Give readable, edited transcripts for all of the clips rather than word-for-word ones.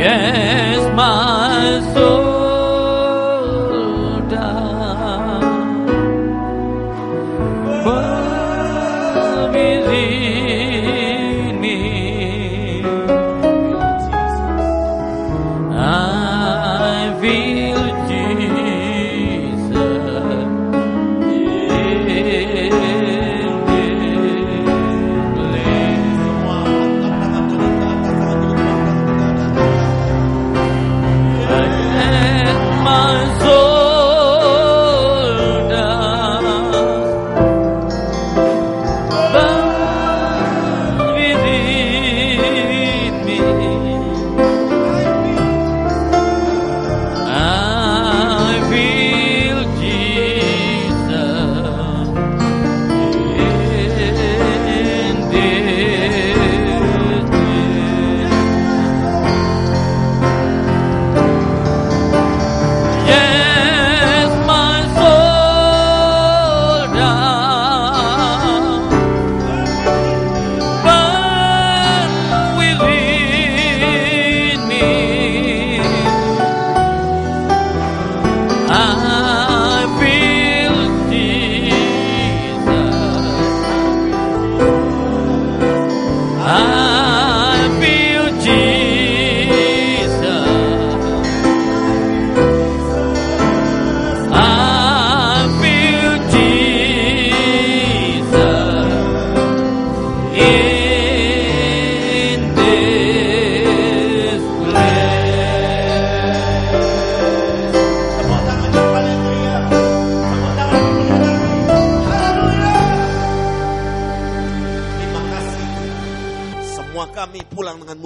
Yes, my soul down, but within me I feel Jesus.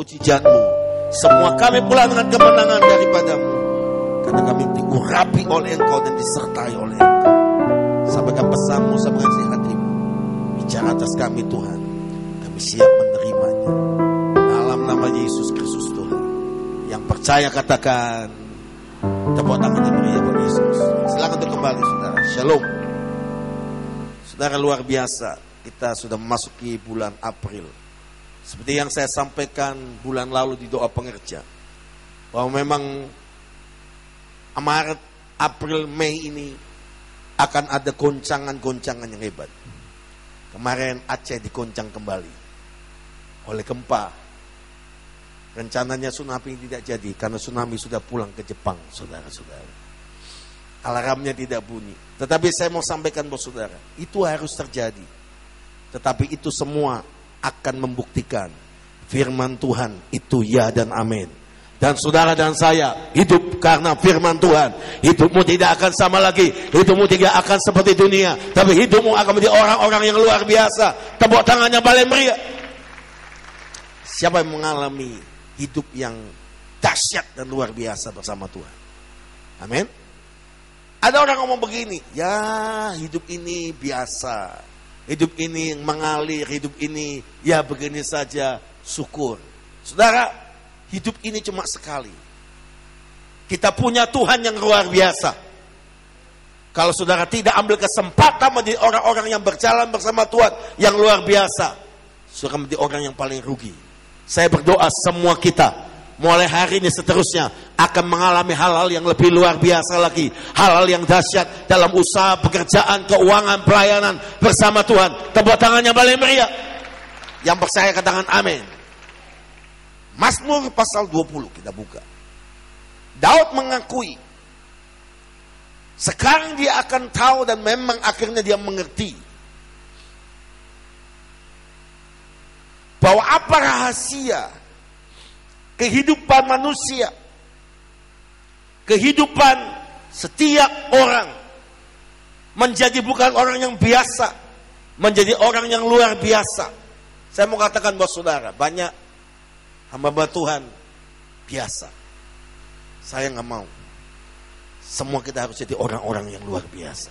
mujizat-Mu. Semua kami pulang dengan kemenangan daripadamu. Karena kami diurapi oleh Engkau dan disertai oleh Engkau. Sampaikan pesan-Mu, sampaikan isi hati-Mu. Bicara atas kami Tuhan. Kami siap menerimanya. Dalam nama Yesus Kristus Tuhan. Yang percaya katakan. Tepuk tangan yang meriah buat Yesus. Silakan untuk kembali saudara. Shalom. Saudara, luar biasa. Kita sudah memasuki bulan April. Seperti yang saya sampaikan bulan lalu di doa pengerja, bahwa memang Maret, April, Mei ini akan ada goncangan-goncangan yang hebat. Kemarin Aceh dikoncang kembali oleh gempa. Rencananya tsunami tidak jadi karena tsunami sudah pulang ke Jepang, saudara-saudara. Alarmnya tidak bunyi. Tetapi saya mau sampaikan buat saudara, itu harus terjadi. Tetapi itu semua akan membuktikan firman Tuhan itu ya dan amin. Dan saudara dan saya hidup karena firman Tuhan. Hidupmu tidak akan sama lagi. Hidupmu tidak akan seperti dunia. Tapi hidupmu akan menjadi orang-orang yang luar biasa. Tepuk tangannya paling meriah. Siapa yang mengalami hidup yang dahsyat dan luar biasa bersama Tuhan? Amin. Ada orang ngomong begini, ya hidup ini biasa. Hidup ini mengalir, hidup ini ya begini saja, syukur. Saudara, hidup ini cuma sekali. Kita punya Tuhan yang luar biasa. Kalau saudara tidak ambil kesempatan menjadi orang-orang yang berjalan bersama Tuhan yang luar biasa, saudara menjadi orang yang paling rugi. Saya berdoa semua kita mulai hari ini seterusnya akan mengalami hal-hal yang lebih luar biasa lagi. Hal-hal yang dahsyat dalam usaha, pekerjaan, keuangan, pelayanan bersama Tuhan. Tepuk tangannya paling meriah. Yang percaya katakan amin. Mazmur pasal 20 kita buka. Daud mengakui sekarang dia akan tahu dan memang akhirnya dia mengerti bahwa apa rahasia kehidupan manusia, kehidupan setiap orang menjadi bukan orang yang biasa, menjadi orang yang luar biasa. Saya mau katakan buat saudara, banyak hamba Tuhan biasa. Saya nggak mau. Semua kita harus jadi orang-orang yang luar biasa.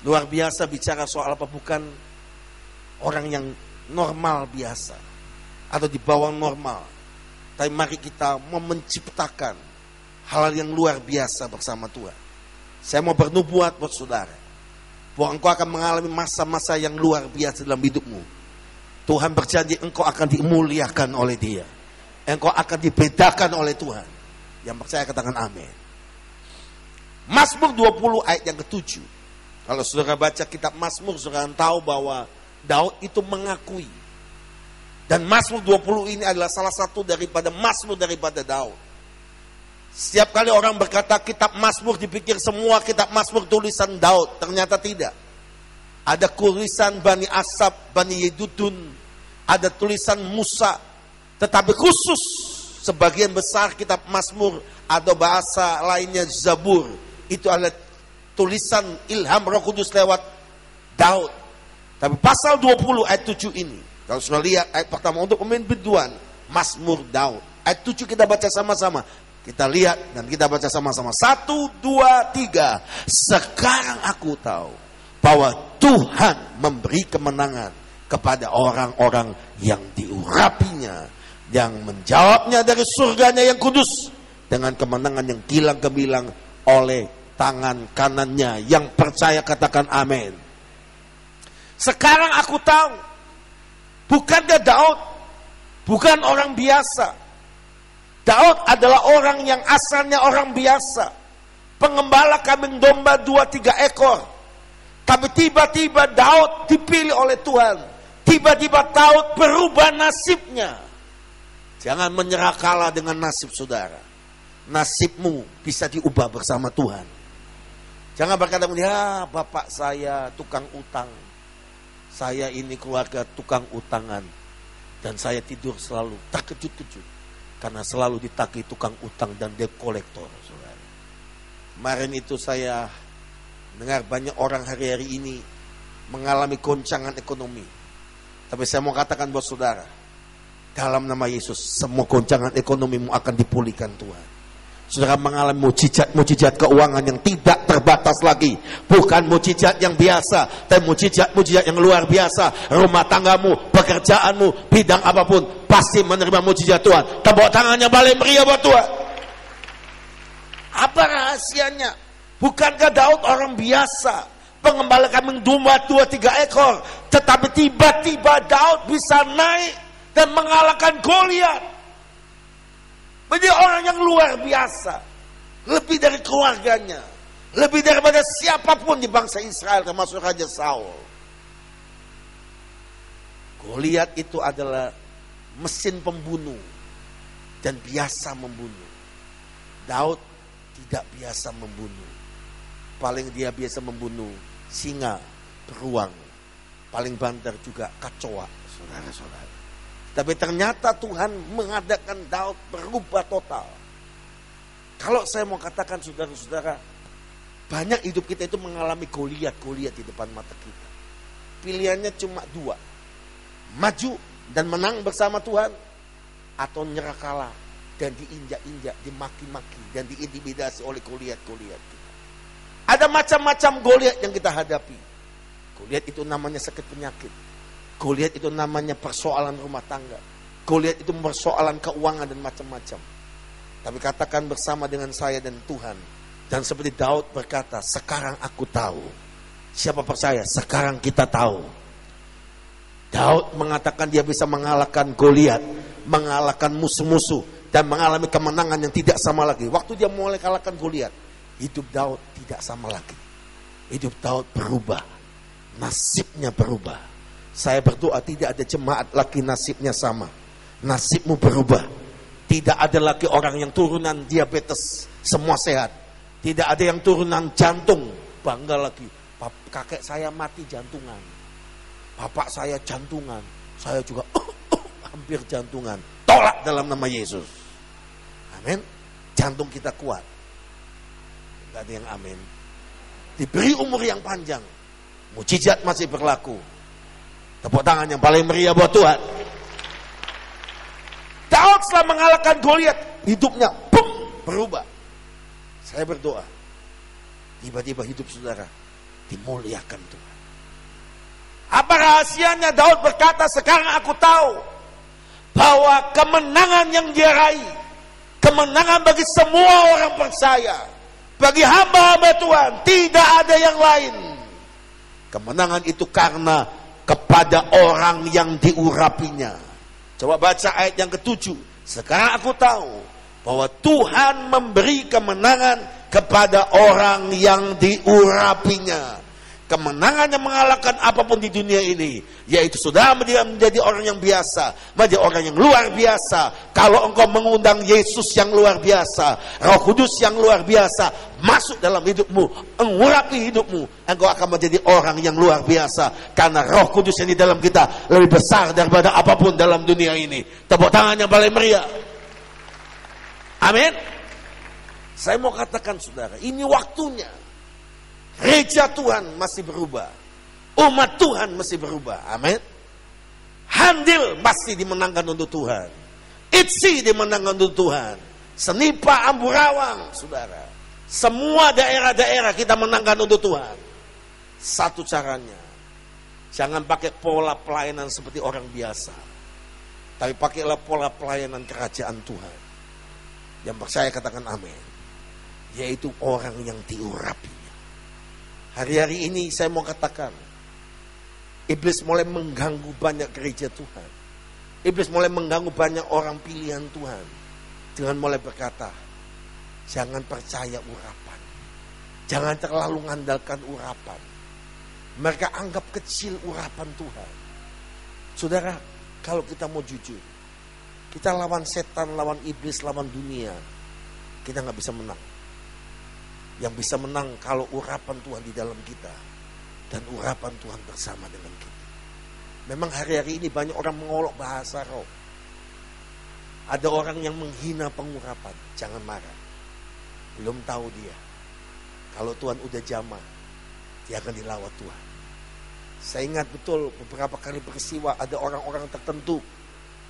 Luar biasa bicara soal apa? Bukan orang yang normal biasa atau di bawah normal. Tapi mari kita mau menciptakan hal yang luar biasa bersama Tuhan. Saya mau bernubuat buat saudara, bahwa engkau akan mengalami masa-masa yang luar biasa dalam hidupmu. Tuhan berjanji engkau akan dimuliakan oleh Dia. engkau akan dibedakan oleh Tuhan. Yang percaya katakan amin. Mazmur 20 ayat yang ke-7. Kalau saudara baca kitab Mazmur, saudara tahu bahwa Daud itu mengakui. Dan Mazmur 20 ini adalah salah satu daripada Mazmur daripada Daud. Setiap kali orang berkata kitab Mazmur, dipikir semua kitab Mazmur tulisan Daud. Ternyata tidak. Ada tulisan Bani Asaf, Bani Yedutun, ada tulisan Musa. Tetapi khusus sebagian besar kitab Mazmur atau bahasa lainnya Zabur, itu adalah tulisan ilham Roh Kudus lewat Daud. Tapi pasal 20 ayat 7 ini, kalau sudah lihat ayat pertama untuk pemimpin Tuhan, Mazmur Daud. Ayat 7 kita baca sama-sama. Kita lihat dan kita baca sama-sama. 1, 2, 3. Sekarang aku tahu bahwa Tuhan memberi kemenangan kepada orang-orang yang diurapinya, yang menjawabnya dari surganya yang kudus dengan kemenangan yang gilang gemilang oleh tangan kanannya. Yang percaya katakan amin. Sekarang aku tahu, bukankah Daud bukan orang biasa. Daud adalah orang yang asalnya orang biasa, pengembala kambing domba 2-3 ekor. Tapi tiba-tiba Daud dipilih oleh Tuhan. Tiba-tiba Daud berubah nasibnya. Jangan menyerah kalah dengan nasib saudara. Nasibmu bisa diubah bersama Tuhan. Jangan berkata, ya bapak saya tukang utang. Saya ini keluarga tukang utangan. Dan saya tidur selalu terkejut-kejut. Karena selalu ditagih tukang utang dan debt collector. Saudara. Kemarin itu saya dengar banyak orang hari-hari ini mengalami goncangan ekonomi. Tapi saya mau katakan buat saudara, dalam nama Yesus, semua goncangan ekonomimu akan dipulihkan Tuhan. Saudara mengalami mujizat keuangan yang tidak terbatas lagi. Bukan mujizat yang biasa, tapi mujizat yang luar biasa. Rumah tanggamu, pekerjaanmu, bidang apapun, pasti menerima mujizat Tuhan. Tepuk tangannya balik meriah buat Tuhan. Apa rahasianya? Bukankah Daud orang biasa, pengembala kambing domba 2-3 ekor, tetapi tiba-tiba Daud bisa naik dan mengalahkan Goliat. Menjadi orang yang luar biasa, lebih dari keluarganya, lebih daripada siapapun di bangsa Israel, termasuk Raja Saul. Goliat itu adalah mesin pembunuh dan biasa membunuh. Daud tidak biasa membunuh. Paling dia biasa membunuh singa, beruang, paling banter juga kecoa, saudara-saudara. Tapi ternyata Tuhan mengadakan Daud berubah total. Kalau saya mau katakan saudara-saudara, banyak hidup kita itu mengalami Goliat di depan mata kita. Pilihannya cuma 2. Maju dan menang bersama Tuhan, atau nyerah kalah dan diinjak-injak, dimaki-maki dan diintimidasi oleh Goliat kita. Ada macam-macam Goliat yang kita hadapi. Goliat itu namanya sakit penyakit. Goliat itu namanya persoalan rumah tangga. Goliat itu persoalan keuangan dan macam-macam. Tapi katakan bersama dengan saya dan Tuhan. Dan seperti Daud berkata, sekarang aku tahu. Siapa percaya? Sekarang kita tahu. Daud mengatakan dia bisa mengalahkan Goliat, mengalahkan musuh-musuh, dan mengalami kemenangan yang tidak sama lagi. Waktu dia mulai kalahkan Goliat, hidup Daud tidak sama lagi. Hidup Daud berubah. Nasibnya berubah. Saya berdoa tidak ada jemaat lagi nasibnya sama. Nasibmu berubah. Tidak ada lagi orang yang turunan diabetes, semua sehat. Tidak ada yang turunan jantung, bangga lagi. Kakek saya mati jantungan. Bapak saya jantungan. Saya juga hampir jantungan. Tolak dalam nama Yesus. Amin. Jantung kita kuat. Tidak ada yang amin. Diberi umur yang panjang. Mujizat masih berlaku. Tepuk tangan yang paling meriah buat Tuhan. Daud setelah mengalahkan Goliat, hidupnya berubah. Saya berdoa, tiba-tiba hidup saudara dimuliakan Tuhan. Apa rahasianya? Daud berkata, sekarang aku tahu bahwa kemenangan yang dia raih, kemenangan bagi semua orang percaya, bagi hamba-hamba Tuhan, tidak ada yang lain. Kemenangan itu karena kepada orang yang diurapinya. Coba baca ayat yang ke-7. Sekarang aku tahu bahwa Tuhan memberi kemenangan kepada orang yang diurapinya. Kemenangan yang mengalahkan apapun di dunia ini, yaitu saudara menjadi orang yang biasa, menjadi orang yang luar biasa. Kalau engkau mengundang Yesus yang luar biasa, Roh Kudus yang luar biasa masuk dalam hidupmu, mengurapi hidupmu, engkau akan menjadi orang yang luar biasa. Karena Roh Kudus yang di dalam kita lebih besar daripada apapun dalam dunia ini. Tepuk tangan yang paling meriah. Amin. Saya mau katakan saudara, ini waktunya. Gereja Tuhan masih berubah. Umat Tuhan masih berubah. Amin. Handil masih dimenangkan untuk Tuhan. Itzi dimenangkan untuk Tuhan. Senipa Amburawang, saudara. Semua daerah-daerah kita menangkan untuk Tuhan. Satu caranya. Jangan pakai pola pelayanan seperti orang biasa. Tapi pakailah pola pelayanan kerajaan Tuhan. Yang percaya katakan amin. Yaitu orang yang diurapi. Hari-hari ini saya mau katakan, iblis mulai mengganggu banyak gereja Tuhan. Iblis mulai mengganggu banyak orang pilihan Tuhan. Dengan mulai berkata, jangan percaya urapan. Jangan terlalu mengandalkan urapan. Mereka anggap kecil urapan Tuhan. Saudara, kalau kita mau jujur, kita lawan setan, lawan iblis, lawan dunia, kita gak bisa menang. Yang bisa menang kalau urapan Tuhan di dalam kita dan urapan Tuhan bersama dengan kita. Memang hari-hari ini banyak orang mengolok bahasa roh. Ada orang yang menghina pengurapan. Jangan marah. Belum tahu dia. Kalau Tuhan udah jamah, dia akan dilawat Tuhan. Saya ingat betul beberapa kali peristiwa ada orang-orang tertentu.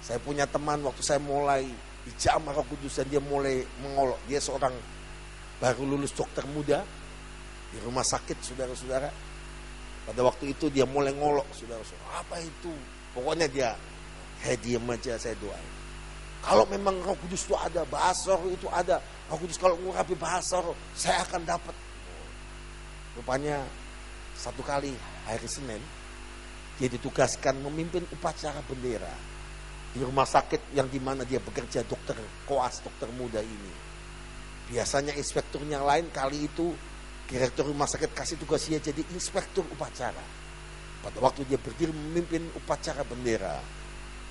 Saya punya teman waktu saya mulai dijamah Roh Kudus dan dia mulai mengolok. Dia seorang baru lulus dokter muda di rumah sakit, saudara-saudara. Pada waktu itu dia mulai ngolok, saudara-saudara. Apa itu? Pokoknya dia, diam aja, saya doain. Kalau memang Roh Kudus itu ada, bahasa roh itu ada. Roh Kudus kalau ngurapi bahasa roh, saya akan dapat. Rupanya satu kali hari Senin, dia ditugaskan memimpin upacara bendera di rumah sakit yang dimana dia bekerja, dokter koas, dokter muda ini. Biasanya inspekturnya lain, kali itu direktur rumah sakit kasih tugas dia jadi inspektur upacara. Pada waktu dia berdiri memimpin upacara bendera,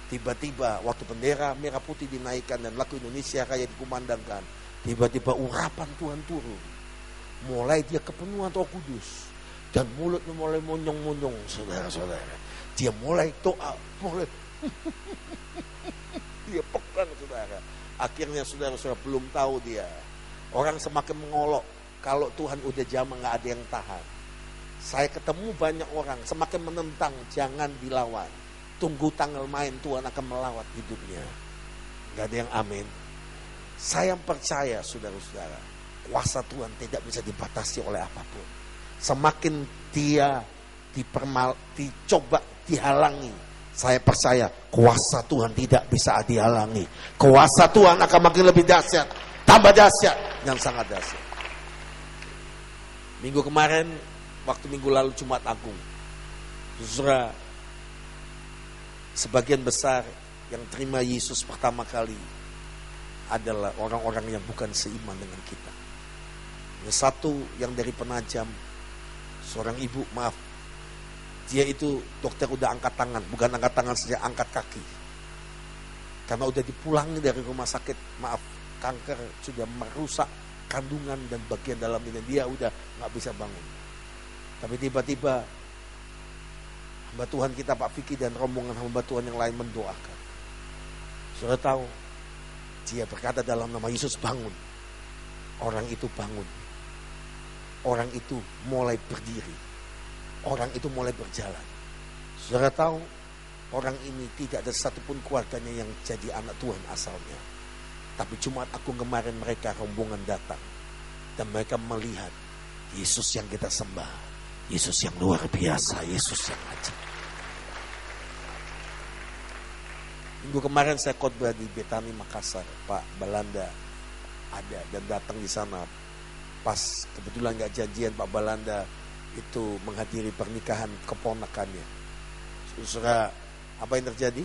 tiba-tiba waktu bendera merah putih dinaikkan dan lagu Indonesia Raya dikumandangkan, tiba-tiba urapan Tuhan turun. Mulai dia kepenuhan Roh Kudus dan mulutnya mulai monyong-monyong, saudara-saudara. Dia mulai doa, mulai dia pekan, saudara. Akhirnya saudara-saudara belum tahu dia. Orang semakin mengolok, kalau Tuhan udah jamah gak ada yang tahan. Saya ketemu banyak orang semakin menentang, jangan dilawan. Tunggu tanggal main, Tuhan akan melawat hidupnya. Gak ada yang amin. Saya percaya saudara-saudara, kuasa Tuhan tidak bisa dibatasi oleh apapun. Semakin dia dicoba, dihalangi, saya percaya kuasa Tuhan tidak bisa dihalangi. Kuasa Tuhan akan makin lebih dahsyat, tambah dahsyat, yang sangat dahsyat. Minggu kemarin, waktu minggu lalu Jumat Agung, saudara, sebagian besar yang terima Yesus pertama kali adalah orang-orang yang bukan seiman dengan kita. Yang satu yang dari Penajam, seorang ibu, maaf, dia itu dokter udah angkat tangan, bukan angkat tangan saja, angkat kaki. Karena udah dipulangi dari rumah sakit, maaf, kanker sudah merusak kandungan dan bagian dalam ini, dia udah gak bisa bangun. Tapi tiba-tiba hamba Tuhan kita Pak Vicky dan rombongan hamba Tuhan yang lain mendoakan. Saudara tahu, dia berkata dalam nama Yesus, bangun. Orang itu bangun. Orang itu mulai berdiri. Orang itu mulai berjalan. Saudara tahu, orang ini tidak ada satupun keluarganya yang jadi anak Tuhan asalnya. Tapi Jumat Agung kemarin mereka rombongan datang. Dan mereka melihat Yesus yang kita sembah. Yesus yang luar biasa. Yesus yang ajaib. Minggu kemarin saya khotbah di Betani Makassar. Pak Balanda ada dan datang di sana. Pas kebetulan gak janjian, Pak Balanda itu menghadiri pernikahan keponakannya. Saudara, apa yang terjadi?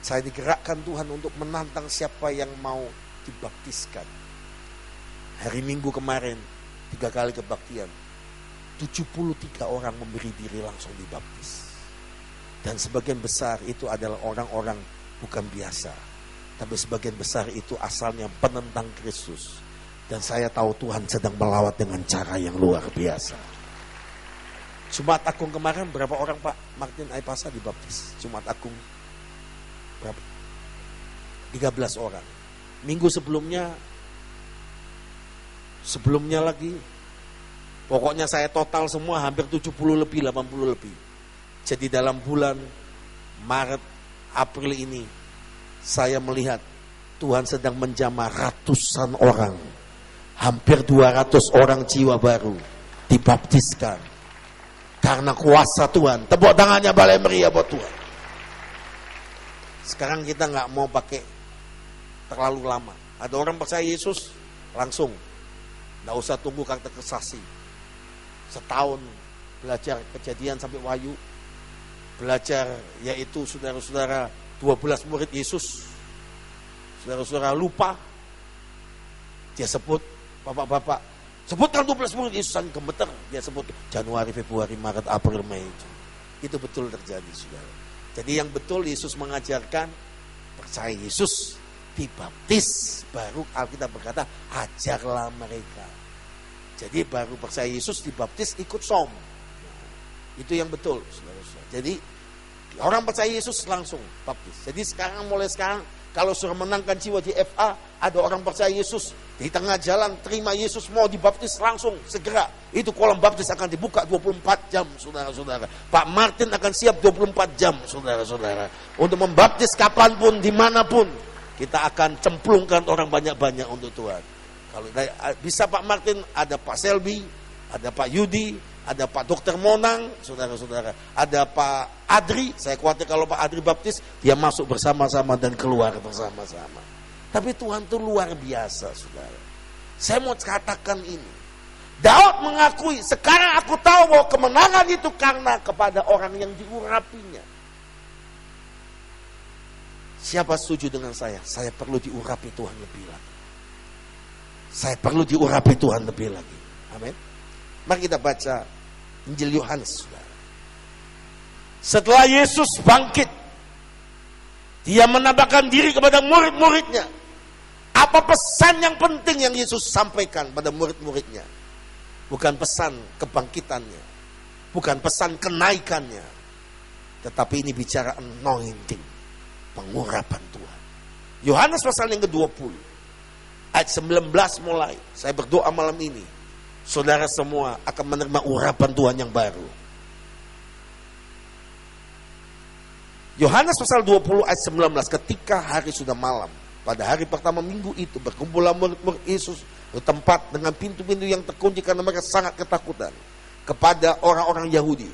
Saya digerakkan Tuhan untuk menantang siapa yang mau dibaptiskan. Hari Minggu kemarin 3 kali kebaktian, 73 orang memberi diri langsung dibaptis. Dan sebagian besar itu adalah orang-orang bukan biasa, tapi sebagian besar itu asalnya penentang Kristus. Dan saya tahu Tuhan sedang melawat dengan cara yang luar biasa. Jumat Agung kemarin berapa orang Pak Martin Aipasa dibaptis? Jumat Agung berapa? 13 orang. Minggu sebelumnya lagi, pokoknya saya total semua hampir 70 lebih, 80 lebih. Jadi dalam bulan Maret, April ini, saya melihat Tuhan sedang menjamah ratusan orang. Hampir 200 orang jiwa baru dibaptiskan. Karena kuasa Tuhan. Tepuk tangannya balai meriah buat Tuhan. Sekarang kita nggak mau pakai terlalu lama. Ada orang percaya Yesus, langsung. Nggak usah tunggu kata kesaksi. Setahun belajar Kejadian sampai Wahyu. Belajar yaitu saudara-saudara 12 murid Yesus. Saudara-saudara lupa. Dia sebut, bapak-bapak, sebutkan 12 murid Yesus, yang gemeter. Dia sebut Januari, Februari, Maret, April, Mei. Itu betul terjadi, saudara. Jadi yang betul Yesus mengajarkan, percaya Yesus, dibaptis. Baru Alkitab berkata, ajarlah mereka. Jadi baru percaya Yesus, dibaptis, ikut som. Itu yang betul, saudara-saudara. Jadi orang percaya Yesus langsung baptis. Jadi mulai sekarang, kalau sudah menangkan jiwa di FA, ada orang percaya Yesus, di tengah jalan terima Yesus mau dibaptis langsung, segera. Itu kolam baptis akan dibuka 24 jam, saudara-saudara. Pak Martin akan siap 24 jam, saudara-saudara. Untuk membaptis kapanpun, dimanapun. Kita akan cemplungkan orang banyak-banyak untuk Tuhan. Kalau bisa Pak Martin, ada Pak Selby, ada Pak Yudi, ada Pak Dokter Monang, saudara-saudara. Ada Pak Adri, saya khawatir kalau Pak Adri baptis, dia masuk bersama-sama dan keluar bersama-sama. Tapi Tuhan itu luar biasa, saudara. Saya mau katakan ini. Daud mengakui, sekarang aku tahu bahwa kemenangan itu karena kepada orang yang diurapinya. Siapa setuju dengan saya? Saya perlu diurapi Tuhan lebih lagi. Saya perlu diurapi Tuhan lebih lagi. Amin. Mari kita baca Injil Yohanes, saudara. Setelah Yesus bangkit, dia menambahkan diri kepada murid-muridnya. Apa pesan yang penting yang Yesus sampaikan pada murid-muridnya? Bukan pesan kebangkitannya, bukan pesan kenaikannya, tetapi ini bicara anointing, pengurapan Tuhan. Yohanes pasal yang ke-20, ayat 19 mulai. Saya berdoa malam ini, saudara semua akan menerima urapan Tuhan yang baru. Yohanes pasal 20 ayat 19, ketika hari sudah malam, pada hari pertama minggu itu, berkumpullah murid-murid Yesus di tempat dengan pintu-pintu yang terkunci karena mereka sangat ketakutan kepada orang-orang Yahudi.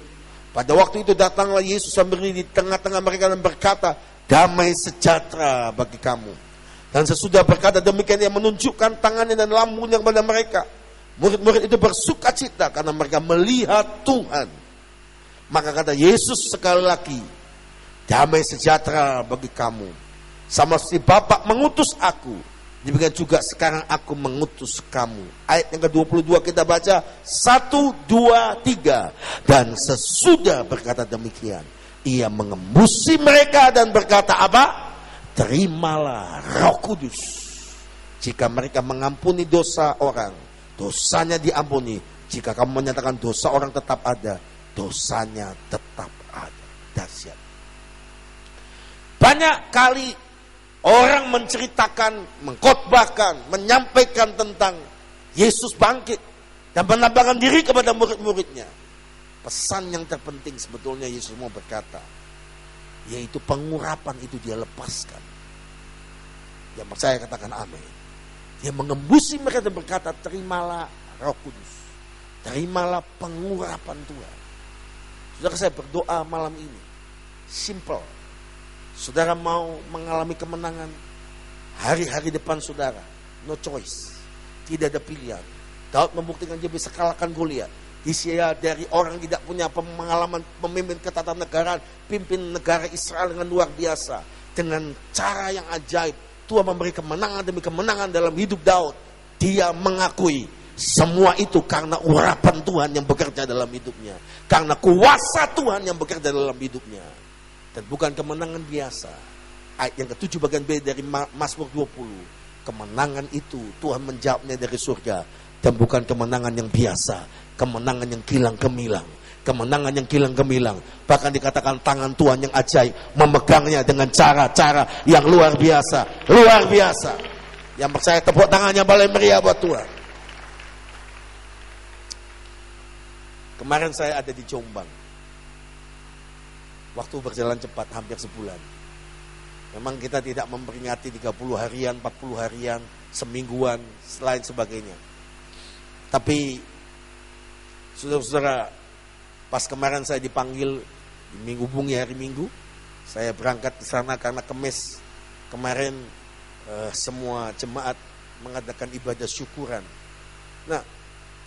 Pada waktu itu datanglah Yesus sambil berdiri di tengah-tengah mereka dan berkata, damai sejahtera bagi kamu. Dan sesudah berkata demikian, ia menunjukkan tangannya dan lambungnya kepada mereka. Murid-murid itu bersuka cita karena mereka melihat Tuhan. Maka kata Yesus sekali lagi, damai sejahtera bagi kamu. Sama seperti Bapa mengutus aku, demikian juga sekarang aku mengutus kamu. Ayat yang ke-22 kita baca, 1, 2, 3. Dan sesudah berkata demikian, ia mengembusi mereka dan berkata apa? Terimalah Roh Kudus. Jika mereka mengampuni dosa orang, dosanya diampuni. Jika kamu menyatakan dosa orang tetap ada, dosanya tetap ada. Dahsyat. Banyak kali orang menceritakan, mengkhotbahkan, menyampaikan tentang Yesus bangkit dan menambahkan diri kepada murid-muridnya. Pesan yang terpenting sebetulnya Yesus mau berkata, yaitu pengurapan itu dia lepaskan. Yang percaya katakan amin. Dia mengembusi mereka dan berkata, terimalah Roh Kudus. Terimalah pengurapan Tuhan. Saudara, saya berdoa malam ini. Simple. Saudara mau mengalami kemenangan hari-hari depan saudara. No choice. Tidak ada pilihan. Daud membuktikan dia bisa kalahkan Goliat. Dia dari orang tidak punya pengalaman memimpin ketatanegaraan, pimpin negara Israel dengan luar biasa. dengan cara yang ajaib. Tuhan memberi kemenangan demi kemenangan dalam hidup Daud. Dia mengakui semua itu karena urapan Tuhan yang bekerja dalam hidupnya. Karena kuasa Tuhan yang bekerja dalam hidupnya. Dan bukan kemenangan biasa. Ayat yang ke-7 bagian B dari Mazmur 20. Kemenangan itu Tuhan menjawabnya dari surga. Dan bukan kemenangan yang biasa. Kemenangan yang kilang gemilang. Kemenangan yang kilang gemilang. Bahkan dikatakan tangan Tuhan yang ajaib memegangnya dengan cara-cara yang luar biasa. Luar biasa. Yang percaya tepuk tangannya paling meriah buat Tuhan. Kemarin saya ada di Jombang. Waktu berjalan cepat, hampir sebulan. Memang kita tidak memperingati 30 harian, 40 harian, semingguan, lain sebagainya. Tapi saudara-saudara, pas kemarin saya dipanggil di Minggu Bungi hari Minggu, saya berangkat ke sana karena Kemis kemarin semua jemaat mengadakan ibadah syukuran. Nah,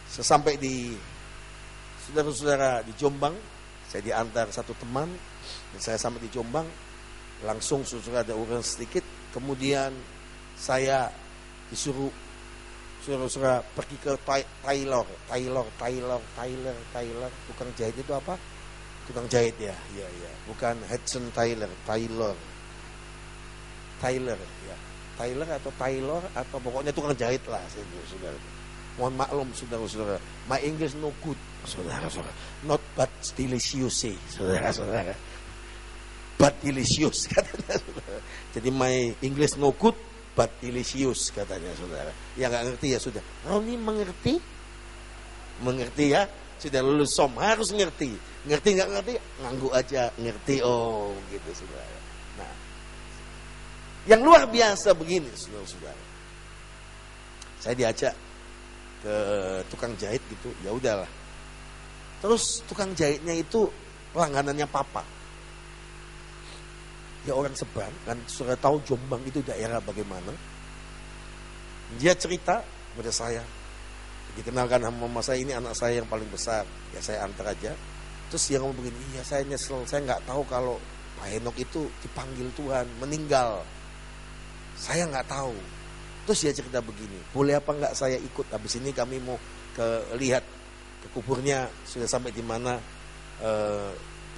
sesampai di saudara-saudara di Jombang, saya diantar satu teman, dan saya sampai di Jombang, langsung saudara ada urusan sedikit, kemudian saya disuruh saudara-saudara pergi ke Taylor, tukang jahit itu apa? Tukang jahit ya, bukan Hudson Taylor, ya. Taylor atau pokoknya tukang jahit lah, saudara. Mohon maklum saudara-saudara, my English no good, saudara-saudara, not but delicious, saudara-saudara, but delicious katanya, saudara. Jadi my English no good but delicious katanya, saudara. Yang nggak ngerti ya sudah. Roni mengerti ya, sudah lulus SOM harus ngerti. Ngerti nggak ngerti, nganggu aja ngerti. Oh gitu saudara. Nah, yang luar biasa begini saudara-saudara. Saya diajak ke tukang jahit gitu, ya udahlah. Terus tukang jahitnya itu pelangganannya papa. Ya orang Seberang, kan sudah tahu Jombang itu daerah bagaimana. Dia cerita kepada saya, dikenalkan sama mama saya, ini anak saya yang paling besar, ya saya antar aja. Terus dia ngomong begini, iya saya nyesel, saya nggak tahu kalau Pak Henok itu dipanggil Tuhan, meninggal. Saya nggak tahu. Terus dia cerita begini, boleh apa nggak saya ikut? Habis ini kami mau lihat ke kuburnya sudah sampai di mana,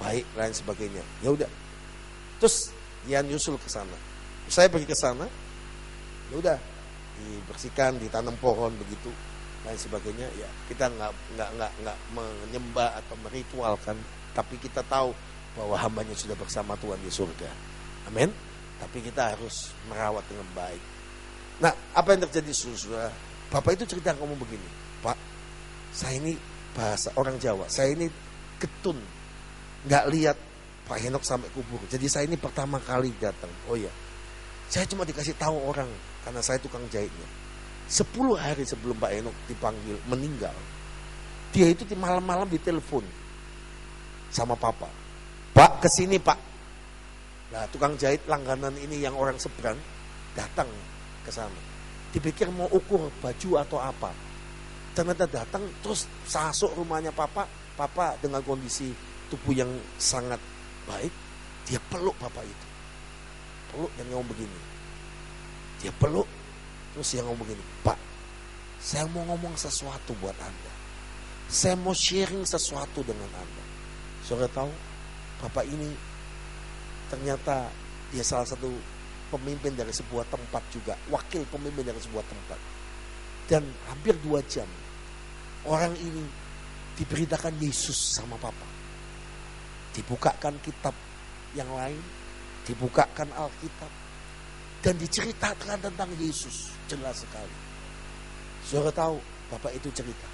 baik lain sebagainya. Ya udah. Terus dia nyusul ke sana. Saya pergi ke sana. Ya udah, dibersihkan, ditanam pohon begitu lain sebagainya. Ya kita nggak menyembah atau meritualkan, tapi kita tahu bahwa hambanya sudah bersama Tuhan di surga. Amin. Tapi kita harus merawat dengan baik. Nah, apa yang terjadi saudara? Bapak itu cerita ngomong begini, Pak, saya ini bahasa orang Jawa, saya ini ketun, nggak lihat Pak Henok sampai kubur. Jadi saya ini pertama kali datang. Oh ya, saya cuma dikasih tahu orang karena saya tukang jahitnya. 10 hari sebelum Pak Henok dipanggil meninggal, dia itu di malam-malam ditelepon sama papa. Pak kesini Pak. Nah tukang jahit langganan ini yang orang Seberang datang ke sana. Dipikir mau ukur baju atau apa. Ternyata datang terus masuk rumahnya papa. Papa dengan kondisi tubuh yang sangat baik, dia peluk bapak itu. Peluk dan ngomong begini. Dia peluk terus dia ngomong begini, Pak, saya mau ngomong sesuatu buat Anda. Saya mau sharing sesuatu dengan Anda. Saudara tahu, bapak ini ternyata dia salah satu pemimpin dari sebuah tempat juga, wakil pemimpin dari sebuah tempat. Dan hampir 2 jam orang ini diberitakan Yesus sama papa. Dibukakan kitab yang lain, dibukakan Alkitab, dan diceritakan tentang Yesus jelas sekali. Saudara tahu, bapak itu cerita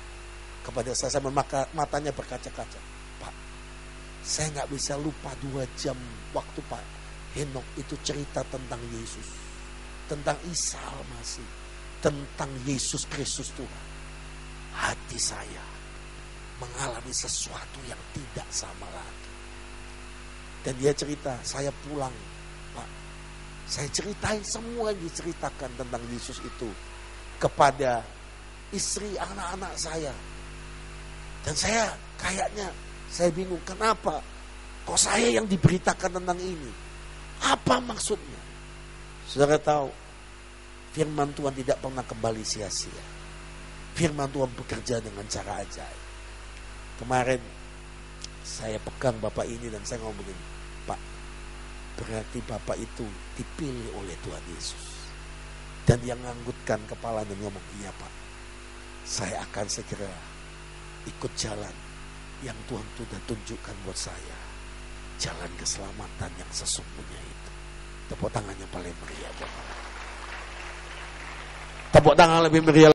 kepada saya sampai matanya berkaca-kaca. Pak, saya nggak bisa lupa 2 jam waktu Pak Henok itu cerita tentang Yesus, tentang Isa Al-Masih, tentang Yesus Kristus Tuhan. Hati saya mengalami sesuatu yang tidak sama lagi. Dan dia cerita, saya pulang, Pak, saya ceritain semua yang diceritakan tentang Yesus itu kepada istri anak-anak saya. Dan saya kayaknya, saya bingung, kenapa kok saya yang diberitakan tentang ini? Apa maksudnya? Saudara tahu, firman Tuhan tidak pernah kembali sia-sia. Firman Tuhan bekerja dengan cara ajaib. Kemarin saya pegang Bapak ini dan saya ngomong begini, Pak, berarti Bapak itu dipilih oleh Tuhan Yesus. Dan yang nganggutkan kepala dan ngomong, iya Pak, saya akan segera ikut jalan yang Tuhan sudah tunjukkan buat saya. Jalan keselamatan yang sesungguhnya itu. Tepuk tangan yang paling meriah. Tepuk tangan lebih meriah.